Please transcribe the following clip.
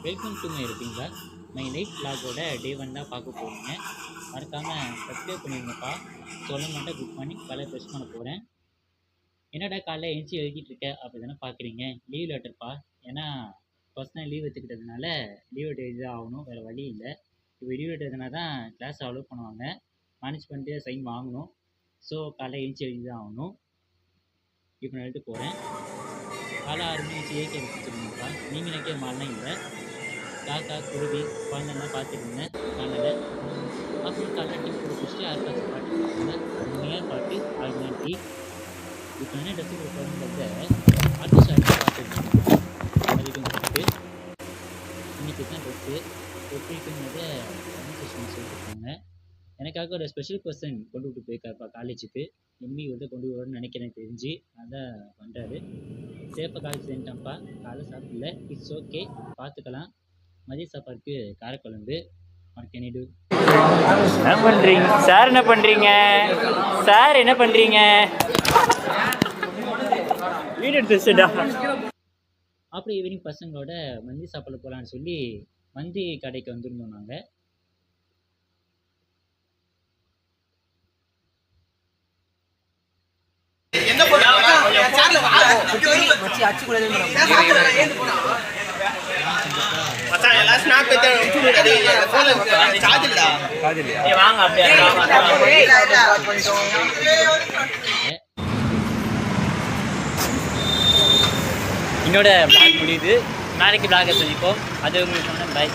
Welcome to my routine vlog. My night vlogோட day 1 தான் பார்க்க போகிறீங்க. மறக்காமல் சப்ஸ்கிரைப் பண்ணிடுங்கப்பா. சொல்ல மாட்டேன். Good morning. காலையில் ப்ரெஷ் பண்ண போகிறேன். என்னடா காலையில் எழுந்துச்சி எழுதிட்டு இருக்க அப்படி தானே பார்க்குறீங்க. லீவ் லெட்டர்ப்பா. ஏன்னா பர்சனல் லீவ் எடுத்துக்கிட்டதுனால லீவ் லெட்டர் எழுதி தான் ஆகணும், வேறு வழி இல்லை. இப்போ லீவ் லெட்டர் எதுனா தான் கிளாஸ் அலோவ் பண்ணுவாங்க. மேனேஜ்மெண்ட்டு சைன் வாங்கணும். ஸோ காலையில் எழுந்துச்சி எழுதி தான் ஆகணும். இப்போ நான் எழுதிட்டு போகிறேன். காலை 6 மணிக்கு ஏகே வச்சுருந்தீங்கப்பா. நீங்கள் நினைக்கிற மாதிரிலாம் இல்லை. காக்கா குருவி குழந்தைங்களாம் பார்த்துருந்தேன் காலையில். அப்புறம் காலையில் டீ கூட குடிச்சிட்டு 6 கிளாஸ் பாட்டு கொடுத்தாங்க. அருமையாக பாட்டு 6 மணி டீ. இப்போ என்ன ட்ரெஸ்ஸு கொடுப்பாருங்கிறத ஆர்டிஸ்ட் ஆர்டிஸ்ட் பார்த்துருக்கேன். அதுக்கு வந்துட்டு இன்றைக்கி தான் ட்ரெஸ்ஸு எப்படிக்குங்கிறத கம்யூனிகேஷன் சொல்லிட்டுருக்காங்க. எனக்காக ஒரு ஸ்பெஷல் பர்சன் கொண்டு விட்டு போயிருக்காருப்பா காலேஜுக்கு. எம்மி வந்து கொண்டு வருவார்னு நினைக்கிறேன் தெரிஞ்சு. அதான் பண்ணுறாரு. சேஃபாக காலேஜ் சேர்ந்துட்டான்ப்பா. காலை சாப்பிடல. இட்ஸ் ஓகே, பார்த்துக்கலாம். மதிய சாப்பாடுக்கு காரக்குழம்பு. மறக்கணிடு. என்ன பண்றீங்க சார்? என்ன பண்றீங்க சார்? என்ன பண்றீங்க? வீடியோ எடுத்துடா. அப்புறம் ஈவினிங் பசங்களோட மந்தி சாப்பிட போகலான்னு சொல்லி மந்தி கடைக்கு வந்துருந்தோம் நாங்கள். என்னோட vlog முடியுது. நாளைக்கு vlog சந்திப்போம். அது உங்களுக்கு சொன்ன பாய்.